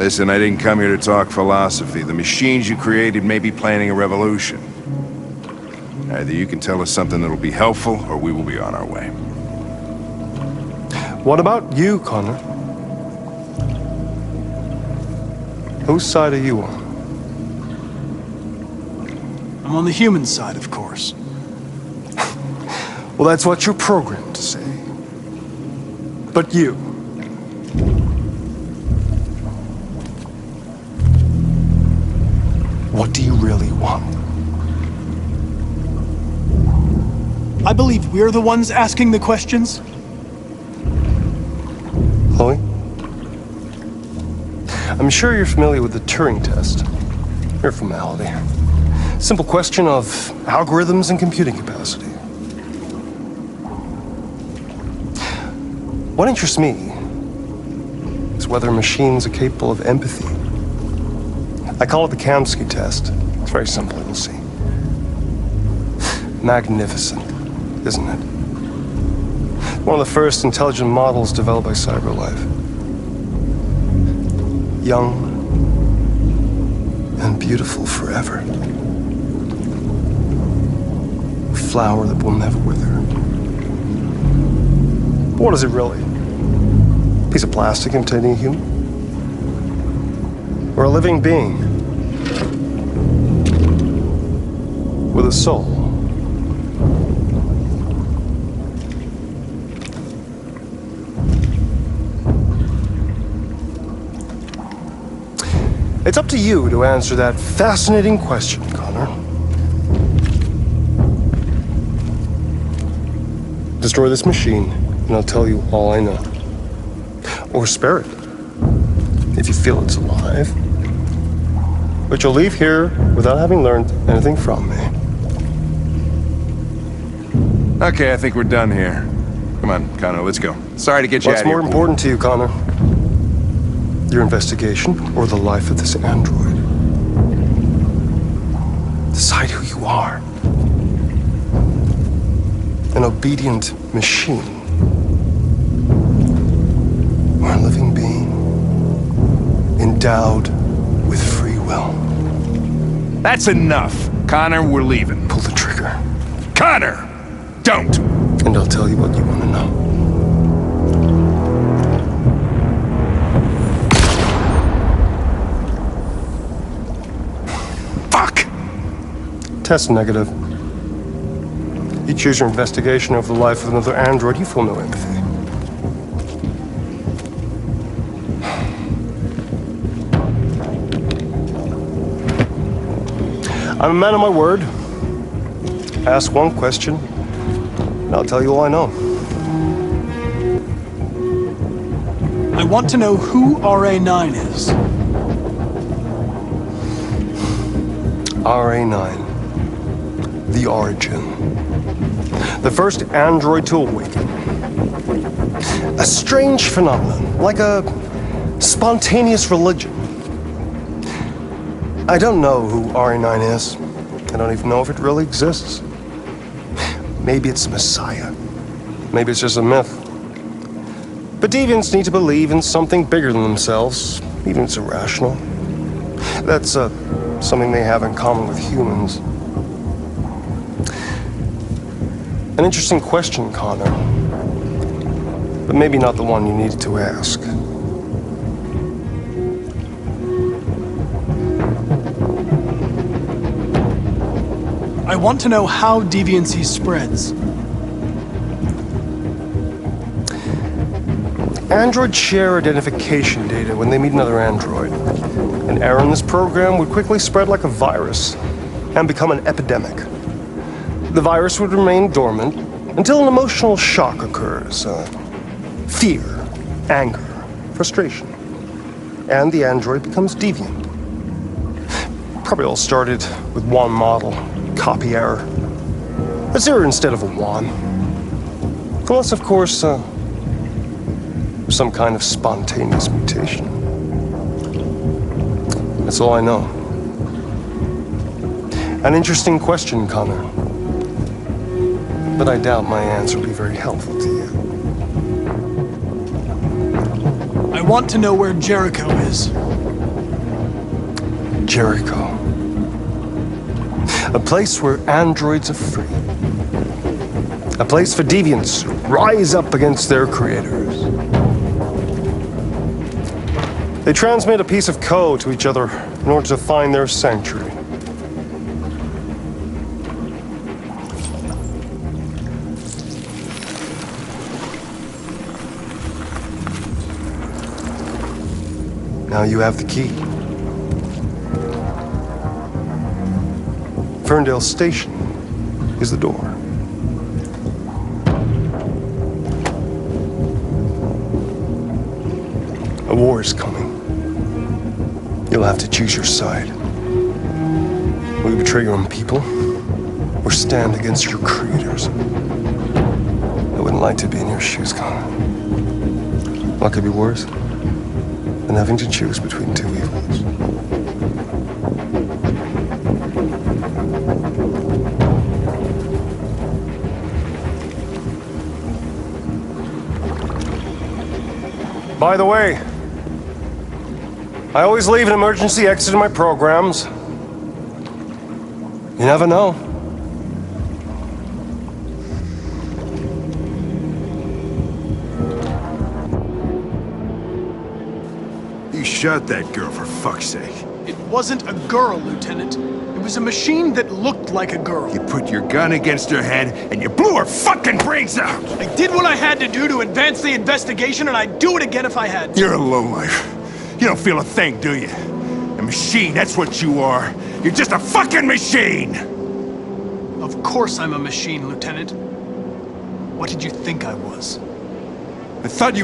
Listen, I didn't come here to talk philosophy. The machines you created may be planning a revolution. Either you can tell us something that'll be helpful, or we will be on our way. What about you, Connor? Whose side are you on? I'm on the human side, of course. Well, that's what you're programmed to say. But you... what do you really want? I believe we're the ones asking the questions. Chloe? I'm sure you're familiar with the Turing test. Mere formality. Simple question of algorithms and computing capacity. What interests me is whether machines are capable of empathy. I call it the Kamski Test. It's very simple, you'll see. Magnificent, isn't it? One of the first intelligent models developed by CyberLife. Young and beautiful forever. A flower that will never wither. But what is it really? A piece of plastic imitating a human? Or a living being? With a soul? It's up to you to answer that fascinating question, Connor. Destroy this machine, and I'll tell you all I know. Or spare it, if you feel it's alive. But you'll leave here without having learned anything from me. Okay, I think we're done here. Come on, Connor, let's go. Sorry to get you out of here. What's more important to you, Connor? Your investigation, or the life of this android? Decide who you are. An obedient machine. Or a living being. Endowed with free will. That's enough. Connor, we're leaving. Pull the trigger. Connor! Don't! And I'll tell you what you want to know. Test negative. You choose your investigation over the life of another android, you feel no empathy. I'm a man of my word. Ask one question, and I'll tell you all I know. I want to know who rA9 is. rA9. The origin. The first android to awaken. A strange phenomenon, like a spontaneous religion. I don't know who rA9 is. I don't even know if it really exists. Maybe it's a messiah. Maybe it's just a myth. But deviants need to believe in something bigger than themselves, even if it's irrational. That's something they have in common with humans. An interesting question, Connor. But maybe not the one you needed to ask. I want to know how deviancy spreads. Androids share identification data when they meet another android. An error in this program would quickly spread like a virus and become an epidemic. The virus would remain dormant until an emotional shock occurs. Fear, anger, frustration. And the android becomes deviant. Probably all started with one model, copy error. A 0 instead of a 1. Unless, of course, some kind of spontaneous mutation. That's all I know. An interesting question, Connor. But I doubt my answer will be very helpful to you. I want to know where Jericho is. Jericho. A place where androids are free. A place for deviants who rise up against their creators. They transmit a piece of code to each other in order to find their sanctuary. Now you have the key. Ferndale Station is the door. A war is coming. You'll have to choose your side. Will you betray your own people, or stand against your creators? I wouldn't like to be in your shoes, Connor. What could be worse than having to choose between two evils? By the way, I always leave an emergency exit in my programs. You never know. You shot that girl, for fuck's sake. It wasn't a girl, Lieutenant. It was a machine that looked like a girl. You put your gun against her head, and you blew her fucking brains out! I did what I had to do to advance the investigation, and I'd do it again if I had to. You're a lowlife. You don't feel a thing, do you? A machine, that's what you are. You're just a fucking machine! Of course I'm a machine, Lieutenant. What did you think I was? I thought